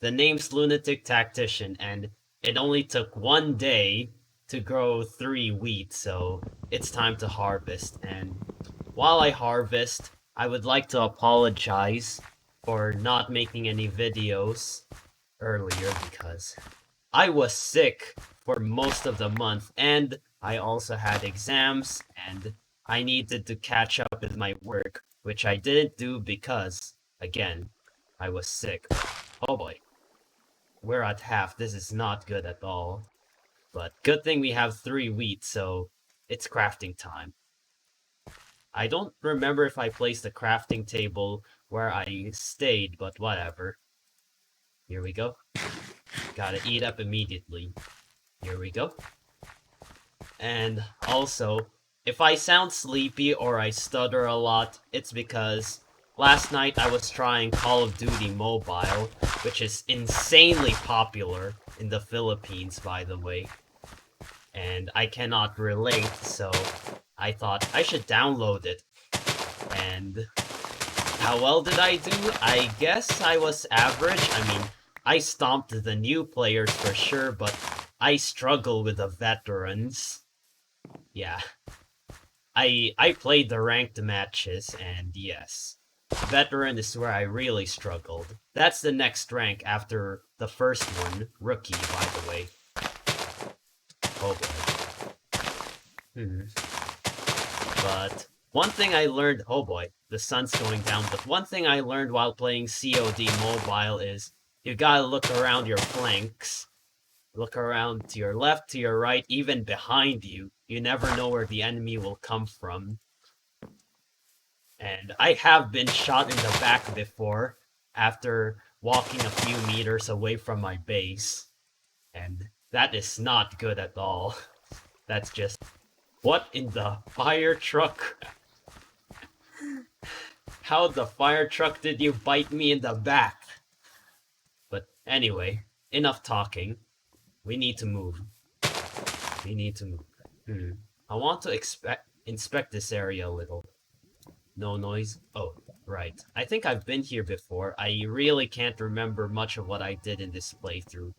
the name's Lunatic Tactician, and it only took 1 day to grow 3 wheat, so it's time to harvest. And while I harvest, I would like to apologize for not making any videos earlier because I was sick for most of the month, and I also had exams, and I needed to catch up with my work, which I didn't do because, again, I was sick. Oh boy, we're at half. This is not good at all. But good thing we have 3 wheat, so it's crafting time. I don't remember if I placed the crafting table where I stayed, but whatever. Here we go. Gotta eat up immediately. Here we go. And also, if I sound sleepy or I stutter a lot, it's because last night I was trying Call of Duty Mobile, which is insanely popular in the Philippines, by the way. And I cannot relate, so I thought I should download it. And how well did I do? I guess I was average. I mean, I stomped the new players for sure, but I struggle with the veterans. Yeah. I played the ranked matches, and yes. Veteran is where I really struggled. That's the next rank after the first one, rookie, by the way. Oh boy. But one thing I learned, oh boy, the sun's going down. But one thing I learned while playing COD Mobile is you gotta look around your flanks. Look around to your left, to your right, even behind you. You never know where the enemy will come from. And I have been shot in the back before after walking a few meters away from my base. And that is not good at all. That's just, what in the fire truck? How the fire truck did you bite me in the back? But anyway, enough talking. We need to move. We need to move. I want to inspect this area a little. No noise? Oh, right. I think I've been here before. I really can't remember much of what I did in this playthrough.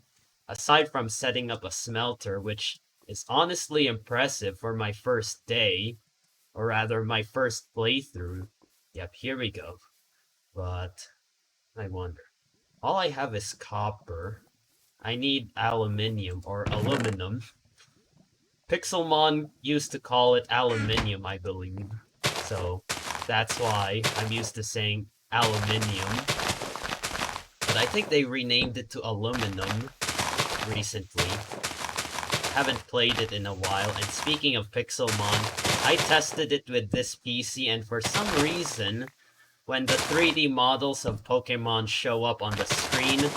Aside from setting up a smelter, which is honestly impressive for my first day. Or rather, my first playthrough. Yep, here we go. But, I wonder. All I have is copper. I need aluminium, or aluminum. Pixelmon used to call it aluminium, I believe. So, that's why I'm used to saying aluminium. But I think they renamed it to aluminum recently. Haven't played it in a while, and speaking of Pixelmon, I tested it with this PC, and for some reason, when the 3D models of Pokemon show up on the screen,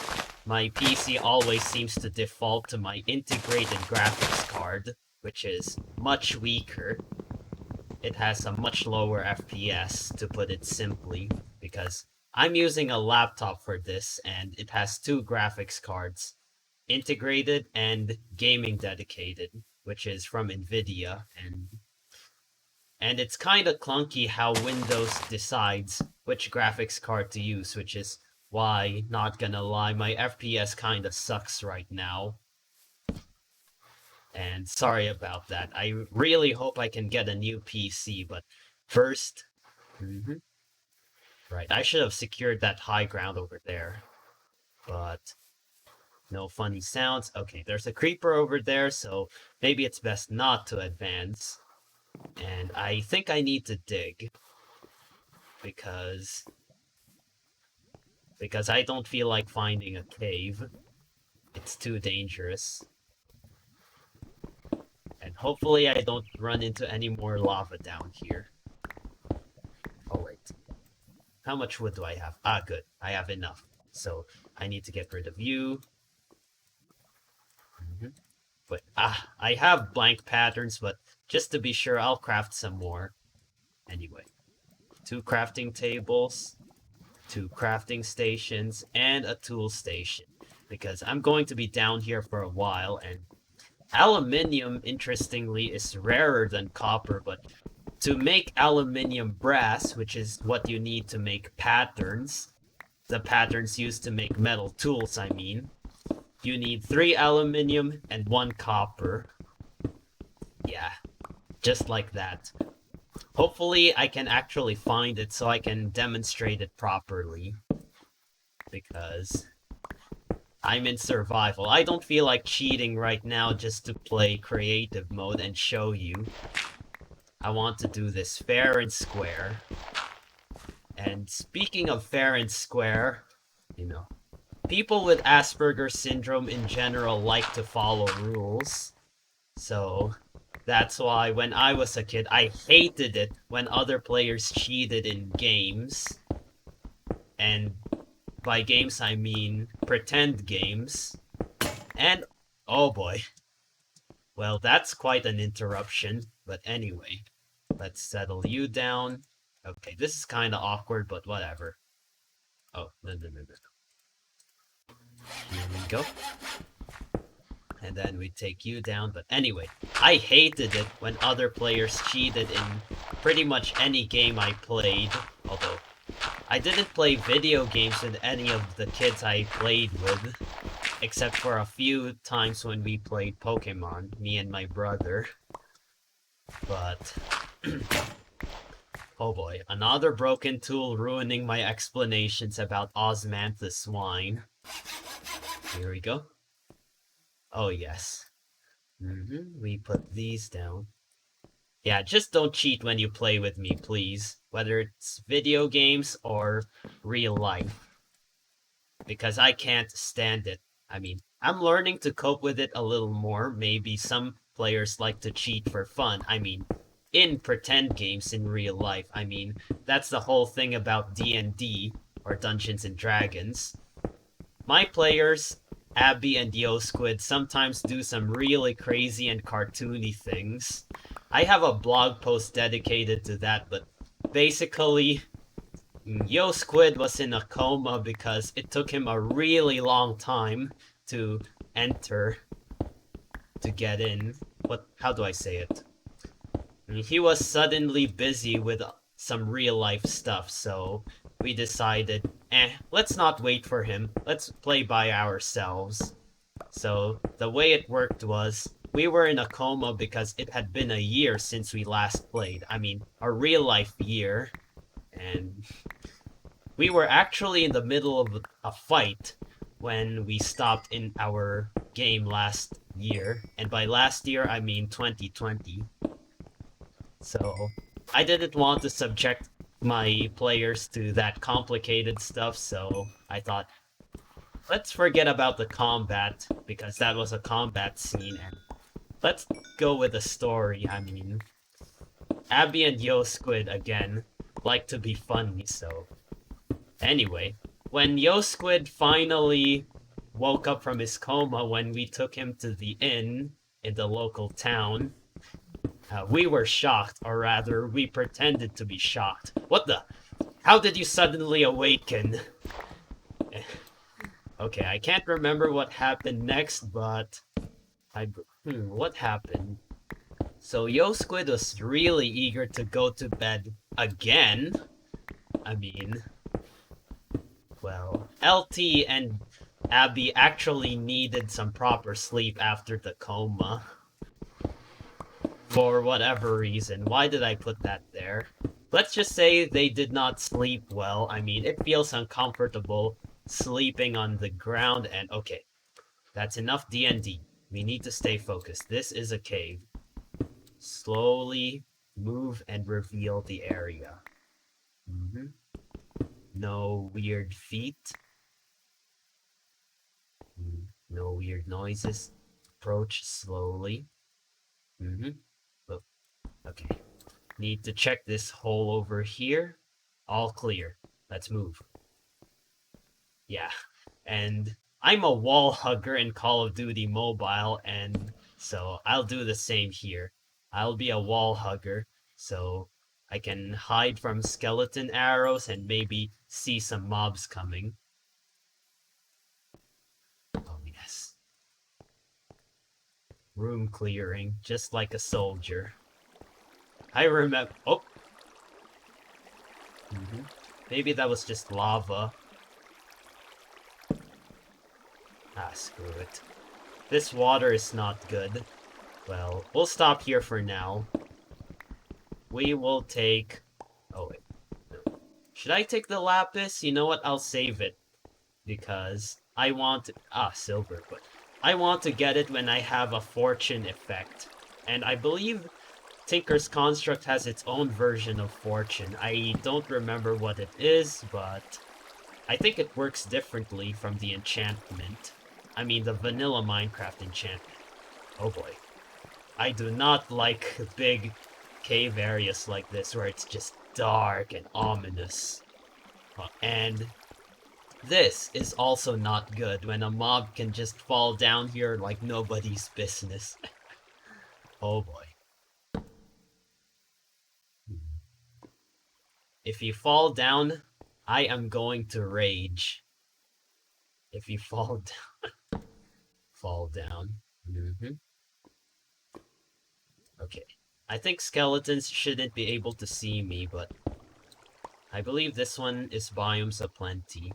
my PC always seems to default to my integrated graphics card, which is much weaker. It has a much lower FPS, to put it simply, because I'm using a laptop for this, and it has 2 graphics cards, integrated and gaming dedicated, which is from Nvidia, and it's kind of clunky how Windows decides which graphics card to use, which is why, not gonna lie, my FPS kind of sucks right now. And sorry about that. I really hope I can get a new PC, but first... Right, I should have secured that high ground over there. But no funny sounds. Okay, there's a creeper over there, so maybe it's best not to advance. And I think I need to dig. Because I don't feel like finding a cave. It's too dangerous. And hopefully I don't run into any more lava down here. Oh wait. How much wood do I have? Ah, good. I have enough. So I need to get rid of you. But I have blank patterns, but just to be sure, I'll craft some more. Anyway. 2 crafting tables, 2 crafting stations, and a tool station. Because I'm going to be down here for a while, and aluminium, interestingly, is rarer than copper, but to make aluminium brass, which is what you need to make patterns, the patterns used to make metal tools, I mean. You need 3 aluminium and 1 copper. Yeah, just like that. Hopefully I can actually find it so I can demonstrate it properly. Because I'm in survival. I don't feel like cheating right now just to play creative mode and show you. I want to do this fair and square. And speaking of fair and square, you know, people with Asperger's syndrome in general like to follow rules. So that's why when I was a kid, I hated it when other players cheated in games. And by games, I mean pretend games. And, oh boy. Well, that's quite an interruption. But anyway, let's settle you down. Okay, this is kind of awkward, but whatever. Oh, no. Here we go. And then we take you down. But anyway, I hated it when other players cheated in pretty much any game I played. Although, I didn't play video games with any of the kids I played with. Except for a few times when we played Pokemon, me and my brother. But... oh boy, another broken tool ruining my explanations about Osmanthus Wine. Here we go. Oh yes. We put these down. Yeah, just don't cheat when you play with me, please. Whether it's video games or real life. Because I can't stand it. I mean, I'm learning to cope with it a little more. Maybe some players like to cheat for fun. I mean, in pretend games in real life. I mean, that's the whole thing about D&D, or Dungeons and Dragons. My players, Abby and YoSquid, sometimes do some really crazy and cartoony things. I have a blog post dedicated to that, but basically, YoSquid was in a coma because it took him a really long time to enter, to get in. How do I say it? He was suddenly busy with some real life stuff, so we decided, let's not wait for him. Let's play by ourselves. So the way it worked was, we were in a coma because it had been a year since we last played. I mean, a real life year. And we were actually in the middle of a fight when we stopped in our game last year. And by last year, I mean 2020. So, I didn't want to subject my players to that complicated stuff, so I thought, let's forget about the combat, because that was a combat scene, and let's go with the story. I mean, Abby and YoSquid, again, like to be funny, so... Anyway, when YoSquid finally woke up from his coma when we took him to the inn in the local town, we were shocked, or rather, we pretended to be shocked. What the? How did you suddenly awaken? Okay, I can't remember what happened next, but... what happened? So YoSquid was really eager to go to bed again. I mean... well, LT and Abby actually needed some proper sleep after the coma. For whatever reason. Why did I put that there? Let's just say they did not sleep well. I mean, it feels uncomfortable sleeping on the ground and... okay, that's enough D&D. We need to stay focused. This is a cave. Slowly move and reveal the area. No weird feet. No weird noises. Approach slowly. Okay. Need to check this hole over here. All clear. Let's move. Yeah. And I'm a wall hugger in Call of Duty Mobile, and so I'll do the same here. I'll be a wall hugger, so I can hide from skeleton arrows and maybe see some mobs coming. Oh, yes. Room clearing, just like a soldier. I remember... oh! Maybe that was just lava. Ah, screw it. This water is not good. Well, we'll stop here for now. We will take... Oh, wait. No. Should I take the lapis? You know what? I'll save it. Because I want... Ah, silver, but... I want to get it when I have a fortune effect. And I believe Tinker's Construct has its own version of fortune. I don't remember what it is, but... I think it works differently from the enchantment. I mean, the vanilla Minecraft enchantment. Oh boy. I do not like big cave areas like this where it's just dark and ominous. And this is also not good when a mob can just fall down here like nobody's business. Oh boy. If you fall down, I am going to rage. If you fall down. Fall down. Okay. I think skeletons shouldn't be able to see me, but I believe this one is biomes aplenty.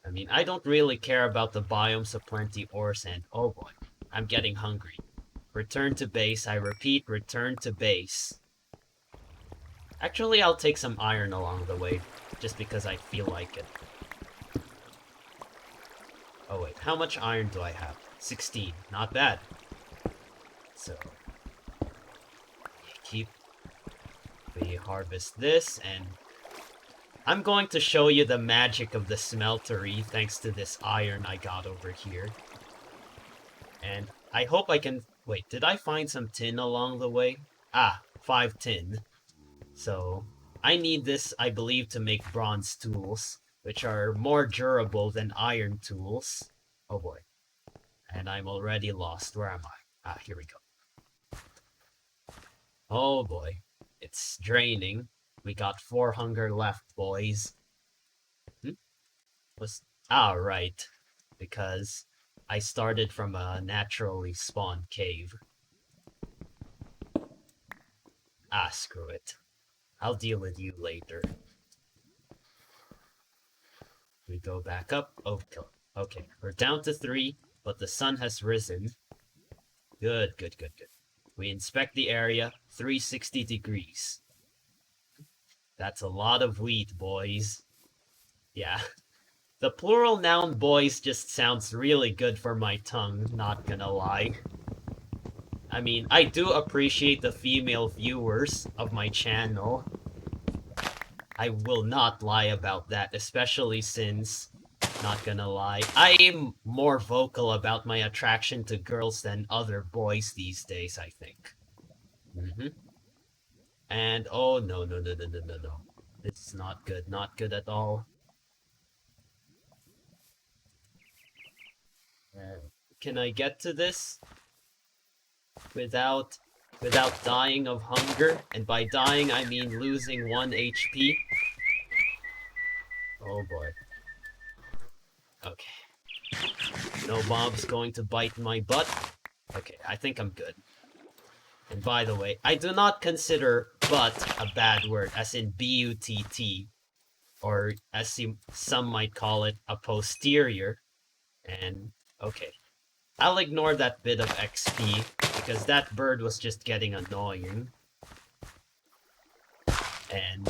I mean, I don't really care about the biomes aplenty or sand. Oh boy, I'm getting hungry. Return to base. I repeat, return to base. Actually, I'll take some iron along the way, just because I feel like it. Oh wait, how much iron do I have? 16. Not bad. So, we harvest this, and I'm going to show you the magic of the smeltery thanks to this iron I got over here. And I hope I can... Wait, did I find some tin along the way? Ah, 5 tin. So, I need this, I believe, to make bronze tools, which are more durable than iron tools. Oh boy. And I'm already lost. Where am I? Ah, here we go. Oh boy. It's draining. We got 4 hunger left, boys. Right. Because I started from a naturally spawned cave. Ah, screw it. I'll deal with you later. We go back up. Okay, we're down to 3, but the sun has risen. Good. We inspect the area, 360 degrees. That's a lot of wheat, boys. Yeah. The plural noun boys just sounds really good for my tongue, not gonna lie. I mean, I do appreciate the female viewers of my channel. I will not lie about that, especially since, not gonna lie, I'm more vocal about my attraction to girls than other boys these days, I think. And, oh, no. This is not good at all. Can I get to this without dying of hunger? And by dying, I mean losing 1 HP. Oh boy. Okay. No mob's going to bite my butt. Okay, I think I'm good. And by the way, I do not consider butt a bad word, as in B-U-T-T. Or as some might call it, a posterior. And, okay. I'll ignore that bit of XP, because that bird was just getting annoying. And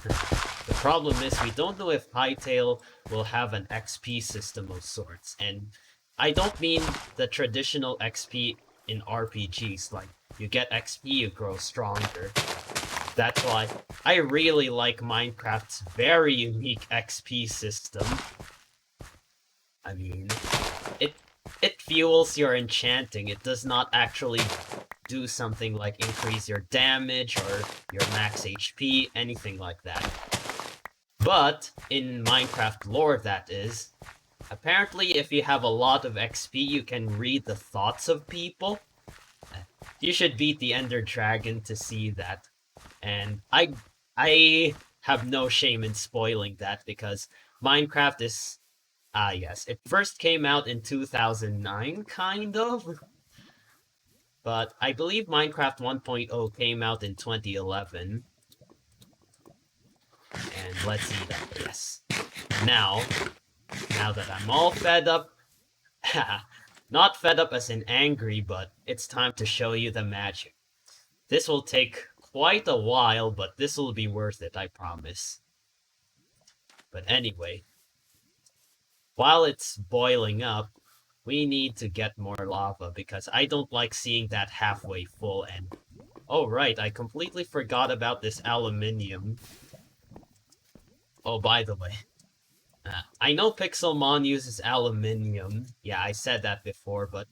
the problem is we don't know if Ratheil will have an XP system of sorts. And I don't mean the traditional XP in RPGs, like you get XP, you grow stronger. That's why I really like Minecraft's very unique XP system. I mean, it fuels your enchanting. It does not actually do something like increase your damage or your max HP, anything like that. But, in Minecraft lore that is, apparently if you have a lot of XP, you can read the thoughts of people. You should beat the Ender Dragon to see that. And I have no shame in spoiling that, because Minecraft is... yes. It first came out in 2009, kind of. But I believe Minecraft 1.0 came out in 2011. And let's eat up. Yes. Now that I'm all fed up, not fed up as in angry, but it's time to show you the magic. This will take quite a while, but this will be worth it, I promise. But anyway, while it's boiling up, we need to get more lava because I don't like seeing that halfway full. And oh right, I completely forgot about this aluminium. Oh, by the way, I know Pixelmon uses aluminium. Yeah, I said that before, but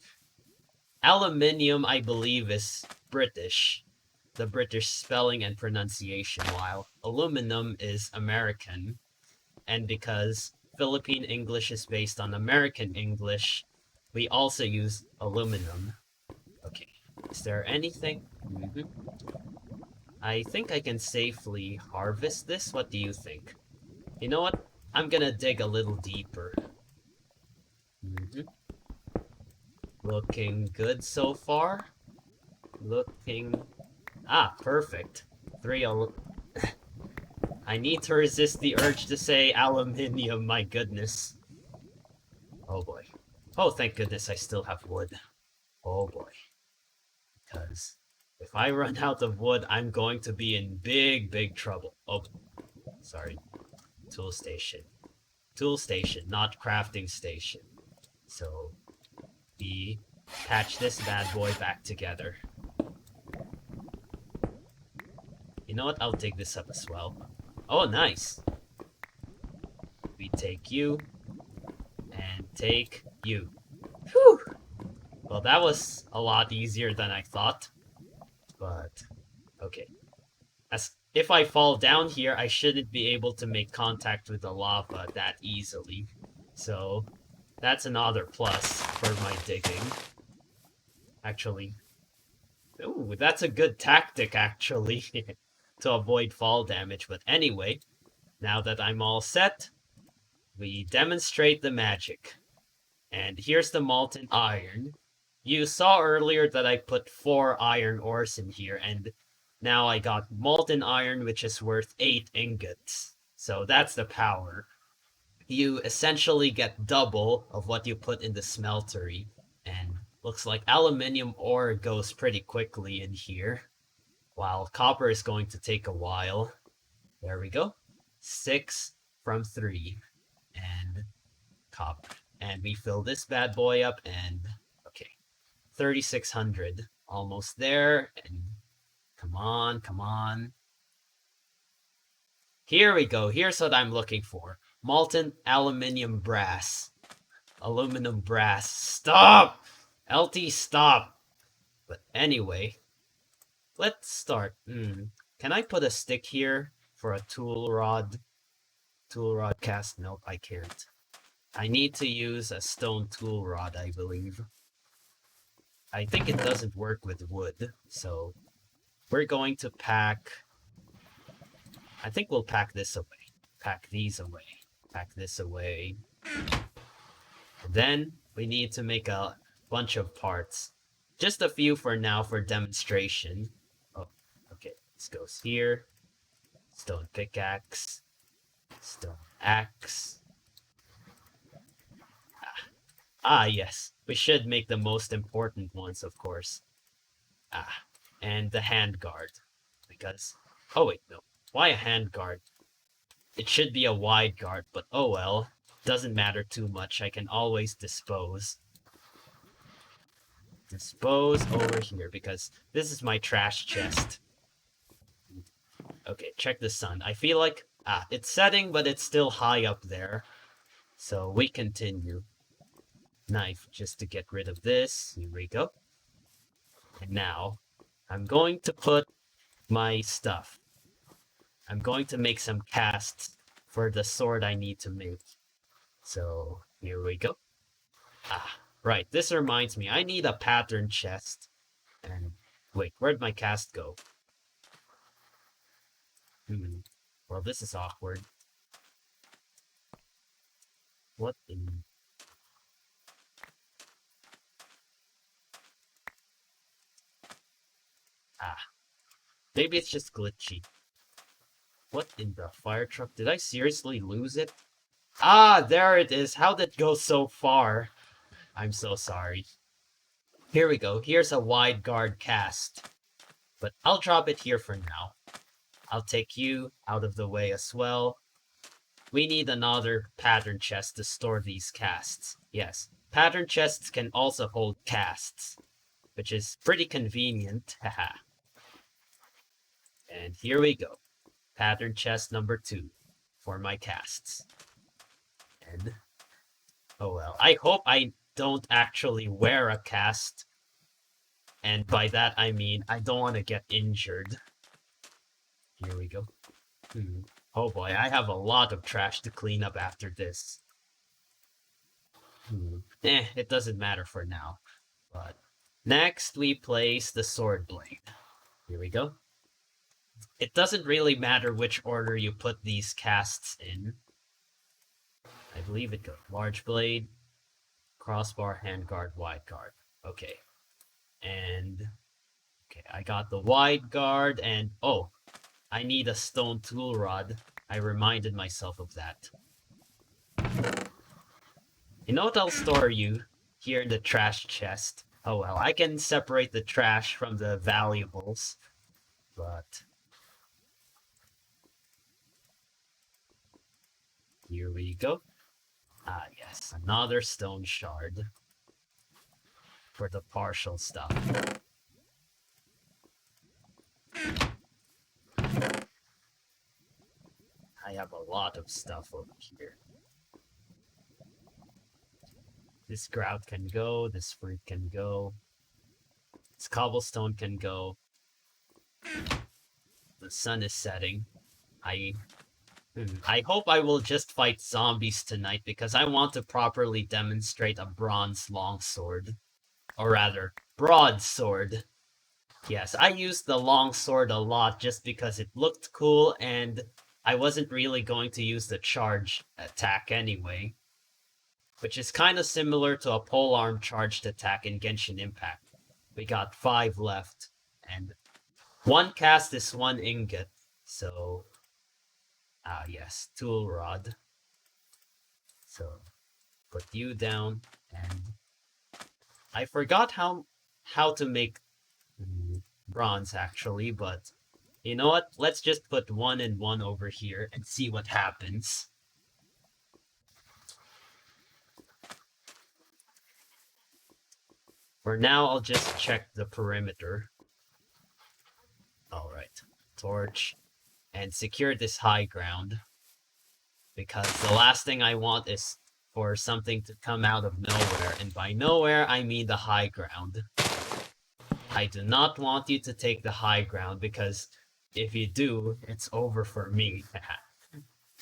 aluminium, I believe, is British. The British spelling and pronunciation, while aluminum is American. And because Philippine English is based on American English, we also use aluminum. Okay, is there anything? I think I can safely harvest this. What do you think? You know what? I'm gonna dig a little deeper. Looking good so far. Looking... Ah, perfect. I need to resist the urge to say aluminium, my goodness. Oh boy. Oh, thank goodness I still have wood. Oh boy. Because if I run out of wood, I'm going to be in big trouble. Oh, sorry. Tool station. Tool station, not crafting station. So, we patch this bad boy back together. You know what? I'll dig this up as well. Oh, nice. We take you, and take you. Whew! Well, that was a lot easier than I thought. But, okay. If I fall down here, I shouldn't be able to make contact with the lava that easily. So, that's another plus for my digging. Actually, ooh, that's a good tactic, actually, to avoid fall damage. But anyway, now that I'm all set, we demonstrate the magic. And here's the molten iron. You saw earlier that I put 4 iron ores in here, and now I got molten iron, which is worth 8 ingots. So that's the power. You essentially get double of what you put in the smeltery, and looks like aluminium ore goes pretty quickly in here, while copper is going to take a while. There we go. 6 from 3, and copper. And we fill this bad boy up, and okay, 3,600, almost there. And come on. Here we go. Here's what I'm looking for: molten aluminium brass, aluminum brass. Stop, LT, stop. But anyway, let's start. Can I put a stick here for a tool rod? Tool rod cast? Nope, I can't. I need to use a stone tool rod, I believe. I think it doesn't work with wood, so we're going to pack... I think we'll pack this away. Pack these away. Pack this away. And then we need to make a bunch of parts. Just a few for now for demonstration. Oh, okay. This goes here. Stone pickaxe. Stone axe. Ah, yes. We should make the most important ones, of course. And the handguard. Because... oh, wait, no. Why a handguard? It should be a wide guard, but oh well. Doesn't matter too much. I can always dispose. Dispose over here, because this is my trash chest. Okay, check the sun. I feel like... it's setting, but it's still high up there. So we continue. Knife, just to get rid of this. Here we go. And now, I'm going to put my stuff. I'm going to make some casts for the sword I need to make. So, here we go. Right, this reminds me, I need a pattern chest. And, wait, where'd my cast go? Well, this is awkward. What in... maybe it's just glitchy. What in the fire truck? Did I seriously lose it? Ah, there it is. How did it go so far? I'm so sorry. Here we go. Here's a wide guard cast. But I'll drop it here for now. I'll take you out of the way as well. We need another pattern chest to store these casts. Yes, pattern chests can also hold casts, which is pretty convenient. Haha. And here we go. Pattern chest number 2 for my casts. And oh well. I hope I don't actually wear a cast. And by that I mean I don't want to get injured. Here we go. Oh boy, I have a lot of trash to clean up after this. It doesn't matter for now. But next we place the sword blade. Here we go. It doesn't really matter which order you put these casts in. I believe it goes large blade, crossbar, handguard, wide guard. Okay. And okay, I got the wide guard and oh, I need a stone tool rod. I reminded myself of that. You know what, I'll store you here in the trash chest. Oh well, I can separate the trash from the valuables, but here we go. Ah yes, another stone shard for the partial stuff. I have a lot of stuff over here. This grout can go, this fruit can go, this cobblestone can go. The sun is setting. I hope I will just fight zombies tonight because I want to properly demonstrate a bronze longsword. Or rather, broadsword. Yes, I used the longsword a lot just because it looked cool and I wasn't really going to use the charge attack anyway. Which is kind of similar to a polearm charged attack in Genshin Impact. We got 5 left, and 1 cast is 1 ingot, so... Ah yes, tool rod. So, put you down, and... I forgot how to make bronze, actually, but... You know what? Let's just put 1 and 1 over here and see what happens. For now, I'll just check the perimeter. Alright. Torch. And secure this high ground. Because the last thing I want is for something to come out of nowhere. And by nowhere, I mean the high ground. I do not want you to take the high ground, because if you do, it's over for me.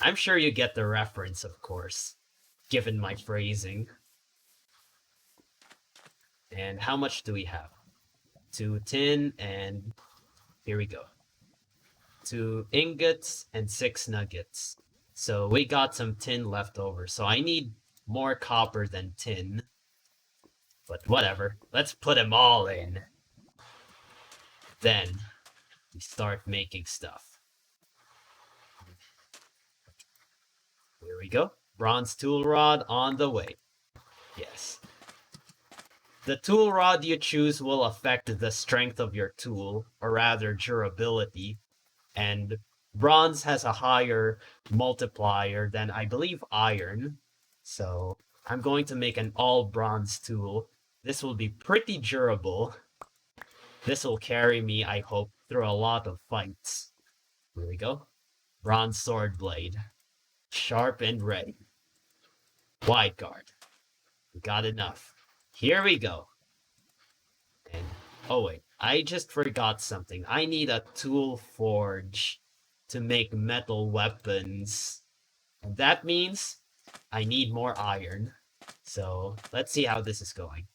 I'm sure you get the reference, of course, given my phrasing. And how much do we have? 2 tin, and here we go. 2 ingots and 6 nuggets. So we got some tin left over. So I need more copper than tin. But whatever. Let's put them all in. Then we start making stuff. Here we go. Bronze tool rod on the way. Yes. The tool rod you choose will affect the strength of your tool, or rather durability, and bronze has a higher multiplier than, I believe, iron, so I'm going to make an all bronze tool. This will be pretty durable. This will carry me, I hope, through a lot of fights. Here we go. Bronze sword blade. Sharp and ready. Wide guard. We got enough. Here we go. And, oh wait, I just forgot something. I need a tool forge to make metal weapons. And that means I need more iron. So, let's see how this is going.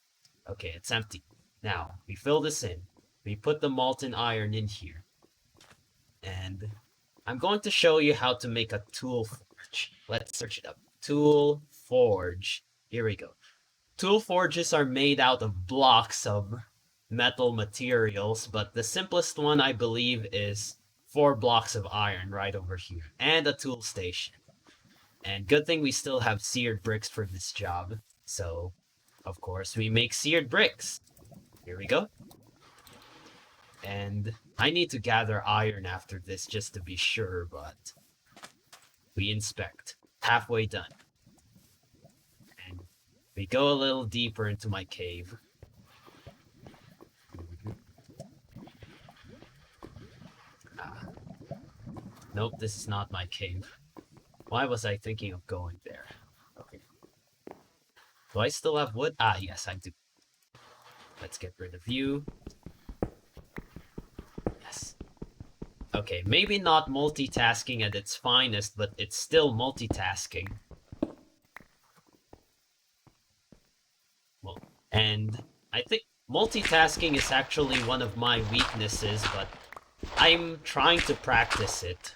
Okay, it's empty. Now, we fill this in. We put the molten iron in here. And I'm going to show you how to make a tool forge. Let's search it up. Tool forge. Here we go. Tool forges are made out of blocks of metal materials, but the simplest one, I believe, is 4 blocks of iron right over here. And a tool station. And good thing we still have seared bricks for this job. So, of course, we make seared bricks. Here we go. And I need to gather iron after this just to be sure, but we inspect. Halfway done. And we go a little deeper into my cave. Nope, this is not my cave. Why was I thinking of going there? Okay. Do I still have wood? Ah, yes, I do. Let's get rid of you. Yes. Okay, maybe not multitasking at its finest, but it's still multitasking. Well, and I think multitasking is actually one of my weaknesses, but I'm trying to practice it.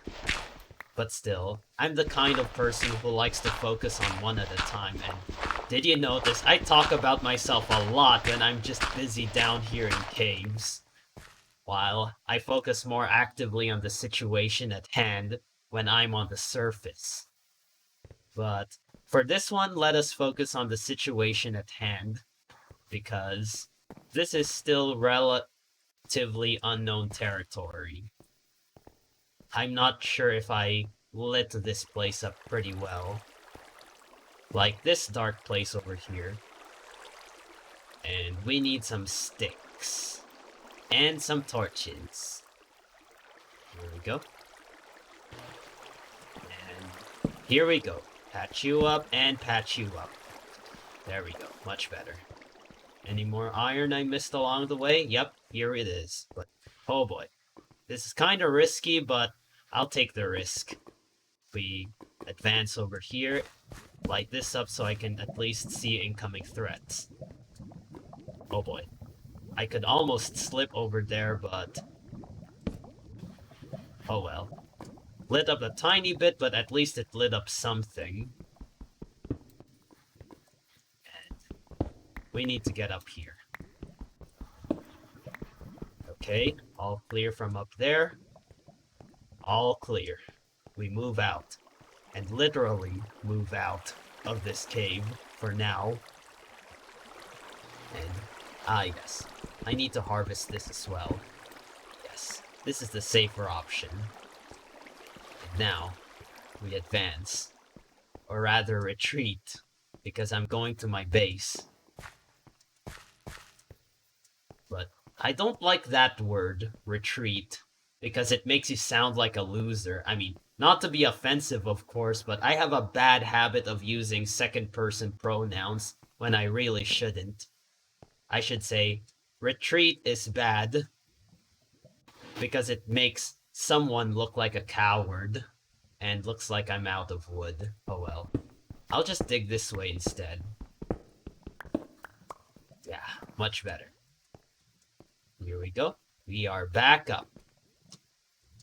But still, I'm the kind of person who likes to focus on one at a time, and did you notice I talk about myself a lot when I'm just busy down here in caves, while I focus more actively on the situation at hand when I'm on the surface. But for this one, let us focus on the situation at hand, because this is still relatively unknown territory. I'm not sure if I lit this place up pretty well. Like this dark place over here. And we need some sticks. And some torches. Here we go. And here we go. Patch you up and patch you up. There we go. Much better. Any more iron I missed along the way? Yep, here it is. But, oh boy. This is kind of risky, but I'll take the risk. We advance over here, light this up so I can at least see incoming threats. Oh boy. I could almost slip over there, but... oh well. Lit up a tiny bit, but at least it lit up something. And we need to get up here. Okay, all clear from up there. All clear. We move out. And literally move out of this cave for now. And, yes. I need to harvest this as well. Yes, this is the safer option. And now, we advance. Or rather, retreat. Because I'm going to my base. But I don't like that word, retreat. Because it makes you sound like a loser. I mean, not to be offensive, of course, but I have a bad habit of using second-person pronouns when I really shouldn't. I should say, retreat is bad because it makes someone look like a coward and looks like I'm out of wood. Oh well. I'll just dig this way instead. Yeah, much better. Here we go. We are back up.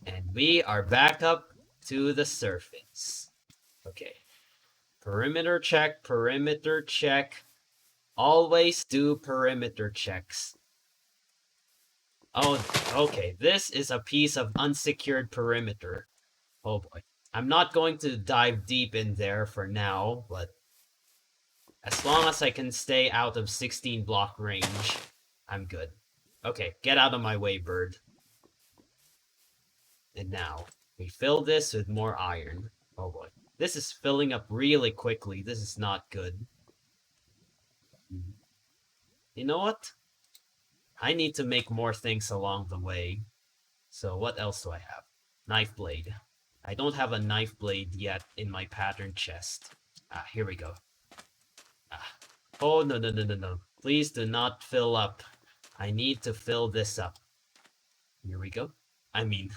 And we are back up to the surface. Okay. Perimeter check, perimeter check. Always do perimeter checks. Oh, okay. This is a piece of unsecured perimeter. Oh boy. I'm not going to dive deep in there for now, but as long as I can stay out of 16 block range, I'm good. Okay, get out of my way, bird. And now, we fill this with more iron. Oh boy. This is filling up really quickly. This is not good. You know what? I need to make more things along the way. So what else do I have? Knife blade. I don't have a knife blade yet in my pattern chest. Ah, here we go. Ah. Oh, no, no, no, no, no. Please do not fill up. I need to fill this up. Here we go. I mean,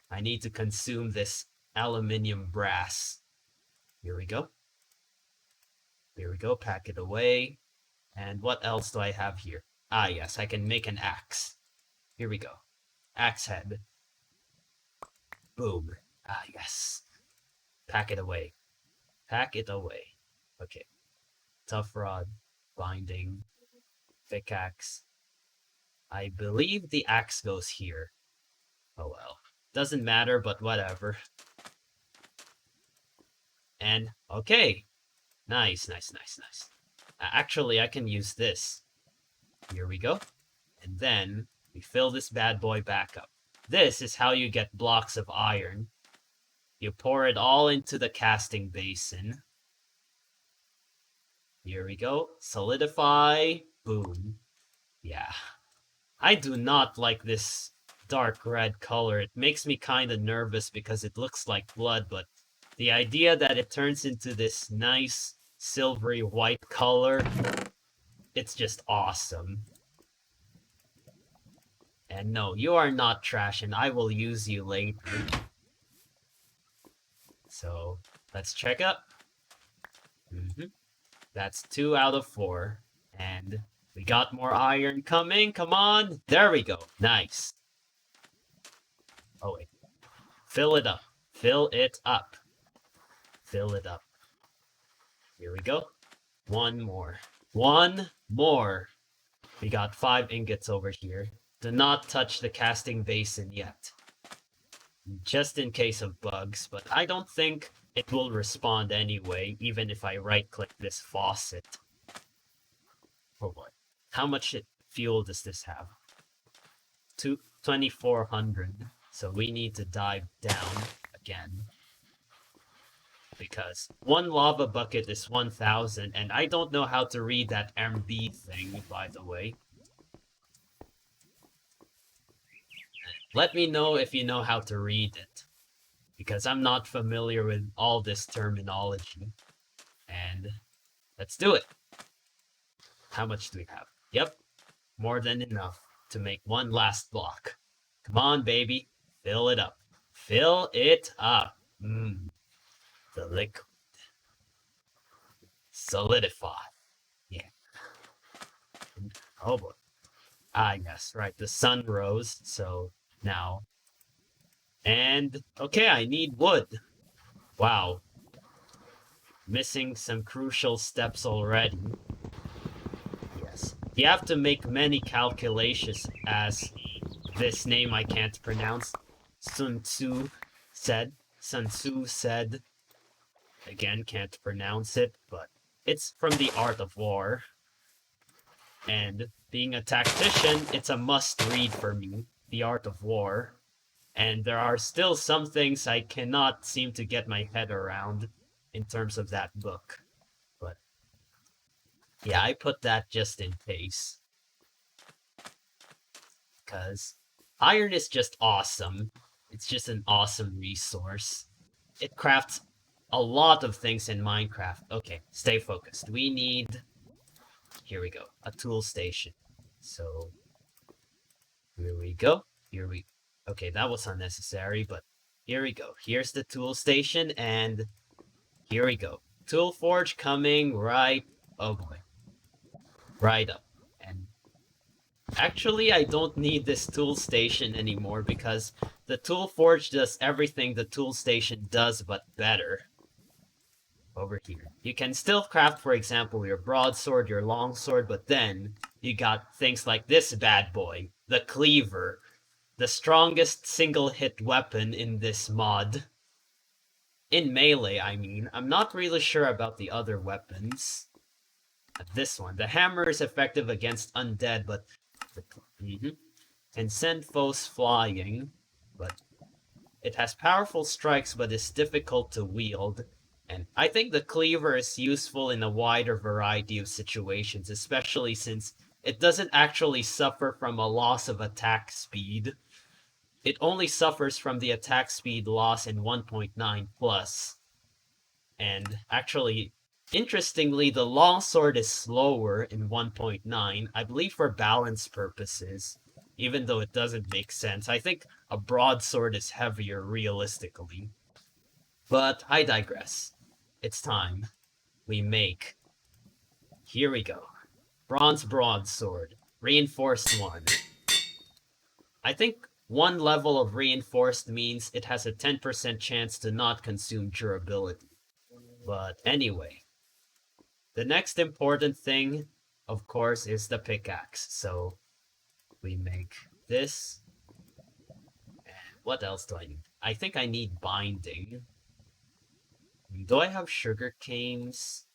I need to consume this aluminium brass. Here we go. Here we go. Pack it away. And what else do I have here? Ah, yes, I can make an axe. Here we go. Axe head. Boom. Ah, yes. Pack it away. Pack it away. Okay. Tough rod. Binding. Pickaxe. I believe the axe goes here. Oh well. Doesn't matter, but whatever. And okay. Nice. Actually, I can use this. Here we go. And then we fill this bad boy back up. This is how you get blocks of iron. You pour it all into the casting basin. Here we go. Solidify. Boom. Yeah. I do not like this dark red color. It makes me kind of nervous because it looks like blood, but the idea that it turns into this nice silvery white color, it's just awesome. And no, you are not trash, and I will use you later. So, let's check up. That's 2 out of 4. And we got more iron coming. Come on. There we go. Nice. Oh, wait. Fill it up. Fill it up. Fill it up. Here we go. One more. One more. We got 5 ingots over here. Do not touch the casting basin yet. Just in case of bugs, but I don't think it will respond anyway, even if I right-click this faucet. Oh boy. How much fuel does this have? 2,400. So we need to dive down again. Because one lava bucket is 1,000, and I don't know how to read that MB thing, by the way. Let me know if you know how to read it, because I'm not familiar with all this terminology. And let's do it. How much do we have? Yep, more than enough to make one last block. Come on, baby. Fill it up. Fill it up. The liquid. Solidify. Yeah. Oh boy. Ah, yes, right. The sun rose, so now. And, okay, I need wood. Wow. Missing some crucial steps already. Yes. You have to make many calculations, as this name I can't pronounce. Sun Tzu said. Again, can't pronounce it, but it's from the Art of War. And being a tactician, it's a must-read for me, The Art of War. And there are still some things I cannot seem to get my head around in terms of that book. But yeah, I put that just in case. Because iron is just awesome. It's just an awesome resource. It crafts a lot of things in Minecraft. Okay, stay focused. We need... Here we go. A tool station. So... Here we go. Okay, that was unnecessary, but here we go. Here's the tool station, and here we go. Tool forge coming right... Oh boy. Right up. And actually, I don't need this tool station anymore because the tool forge does everything the tool station does, but better. Over here. You can still craft, for example, your broadsword, your longsword, but then you got things like this bad boy, the cleaver, the strongest single-hit weapon in this mod. In melee, I mean. I'm not really sure about the other weapons. This one. The hammer is effective against undead, but... can send foes flying, but it has powerful strikes, but is difficult to wield. And I think the cleaver is useful in a wider variety of situations, especially since it doesn't actually suffer from a loss of attack speed. It only suffers from the attack speed loss in 1.9 plus. And actually, interestingly, the longsword is slower in 1.9, I believe for balance purposes, even though it doesn't make sense. I think a broadsword is heavier realistically. But I digress. It's time. We make... Here we go. Bronze broadsword. Reinforced 1. I think 1 level of reinforced means it has a 10% chance to not consume durability. But anyway. The next important thing, of course, is the pickaxe. So we make this. And what else do I need? I think I need binding. Do I have sugar canes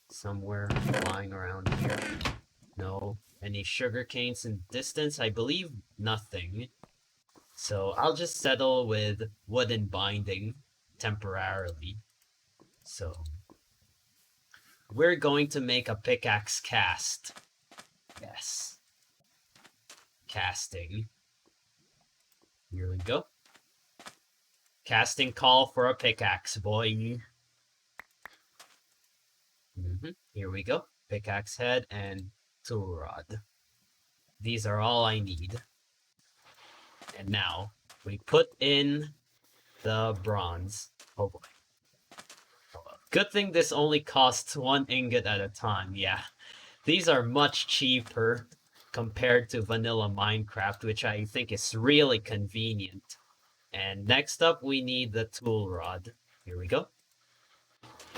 somewhere lying around here? No. Any sugar canes in distance? I believe nothing. So I'll just settle with wooden binding temporarily. So we're going to make a pickaxe cast. Yes. Casting. Here we go. Casting call for a pickaxe, boy. Here we go. Pickaxe head and tool rod. These are all I need. And now we put in the bronze. Oh boy. Good thing this only costs 1 ingot at a time. Yeah. These are much cheaper compared to vanilla Minecraft, which I think is really convenient. And next up, we need the tool rod. Here we go.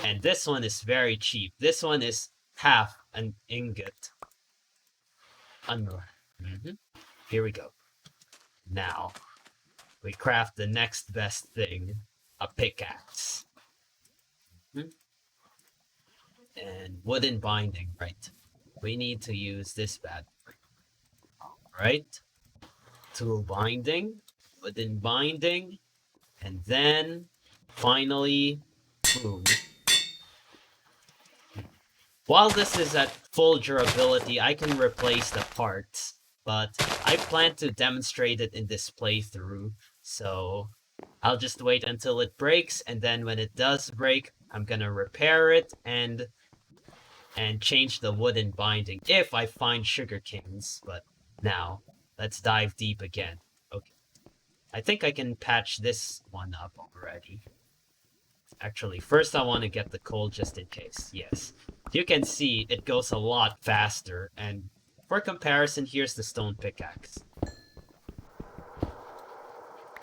And this one is very cheap. This one is half an ingot. Here we go. Now, we craft the next best thing, a pickaxe. And wooden binding, right? We need to use this bad boy. Alright. Tool binding, wooden binding, and then finally, boom. While this is at full durability, I can replace the parts, but I plan to demonstrate it in this playthrough, so I'll just wait until it breaks, and then when it does break, I'm gonna repair it and change the wooden binding if I find sugar canes. But now, let's dive deep again. Okay. I think I can patch this one up already. Actually, first I want to get the coal just in case. Yes. You can see it goes a lot faster, and for comparison, here's the stone pickaxe.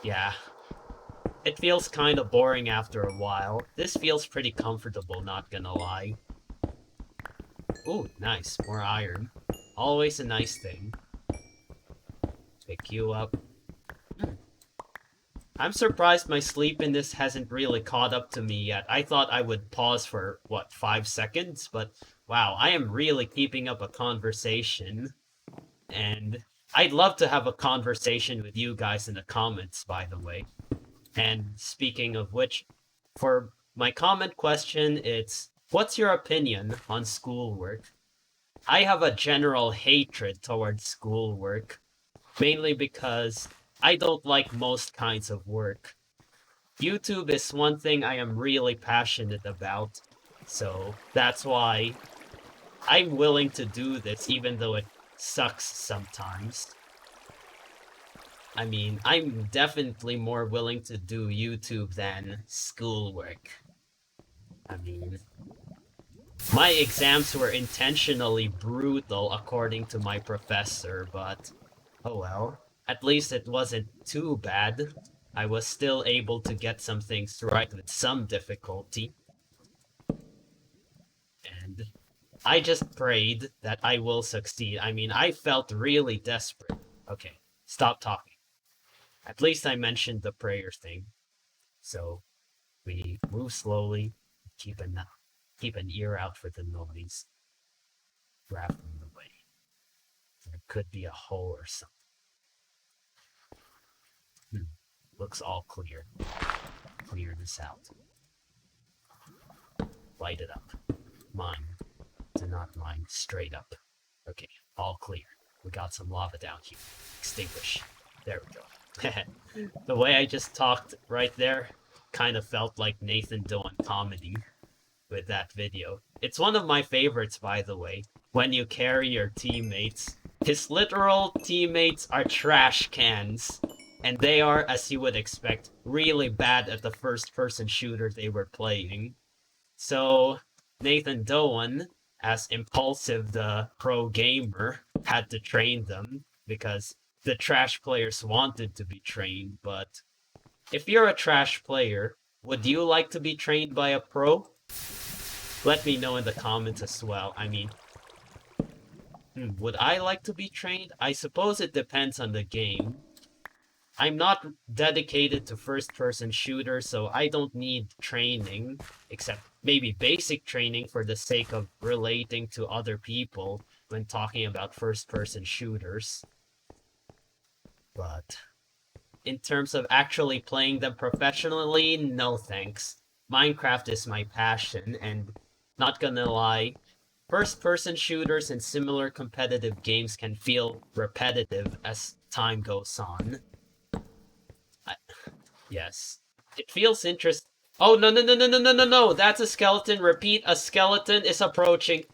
Yeah. It feels kind of boring after a while. This feels pretty comfortable, not gonna lie. Ooh, nice. More iron. Always a nice thing. Pick you up. I'm surprised my sleepiness hasn't really caught up to me yet. I thought I would pause for, 5 seconds? But wow, I am really keeping up a conversation. And I'd love to have a conversation with you guys in the comments, by the way. And speaking of which, for my comment question, it's, what's your opinion on schoolwork? I have a general hatred towards schoolwork, mainly because I don't like most kinds of work. YouTube is one thing I am really passionate about, so that's why I'm willing to do this even though it sucks sometimes. I mean, I'm definitely more willing to do YouTube than schoolwork. I mean, my exams were intentionally brutal according to my professor, but oh well. At least it wasn't too bad. I was still able to get some things right with some difficulty. And I just prayed that I will succeed. I mean, I felt really desperate. Okay, stop talking. At least I mentioned the prayer thing. So we move slowly, keep an ear out for the noise. Grappling the way. There could be a hole or something. Looks all clear. Clear this out. Light it up. Mine. Do not mine. Straight up. Okay, all clear. We got some lava down here. Extinguish. There we go. The way I just talked right there kind of felt like Nathan Doan comedy with that video. It's one of my favorites, by the way. When you carry your teammates. His literal teammates are trash cans. And they are, as you would expect, really bad at the first-person shooter they were playing. So, Nathan Doan, as Impulsive the pro gamer, had to train them, because the trash players wanted to be trained, but if you're a trash player, would you like to be trained by a pro? Let me know in the comments as well. I mean, would I like to be trained? I suppose it depends on the game. I'm not dedicated to first-person shooters, so I don't need training, except maybe basic training for the sake of relating to other people when talking about first-person shooters. But in terms of actually playing them professionally, no thanks. Minecraft is my passion, and not gonna lie, first-person shooters and similar competitive games can feel repetitive as time goes on. Yes. It feels interesting. Oh, no, no, no, no, no, no, no, no. That's a skeleton. Repeat, a skeleton is approaching.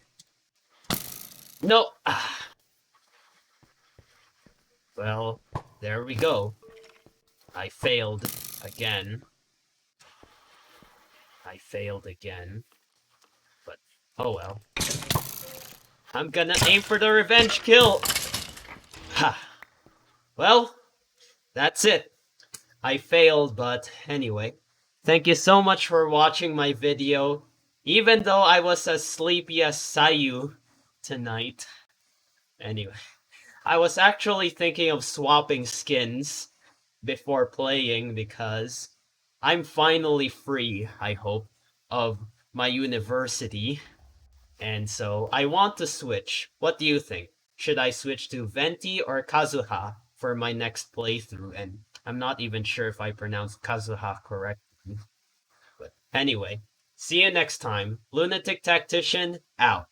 No. Well, there we go. I failed again. I failed again. But, oh well. I'm gonna aim for the revenge kill. Ha. Well, that's it. I failed, but anyway. Thank you so much for watching my video. Even though I was as sleepy as Sayu tonight. Anyway, I was actually thinking of swapping skins before playing because I'm finally free, I hope, of my university. And so I want to switch. What do you think? Should I switch to Venti or Kazuha for my next playthrough? And I'm not even sure if I pronounced Kazuha correctly. But anyway, see you next time. Lunatic Tactician, out.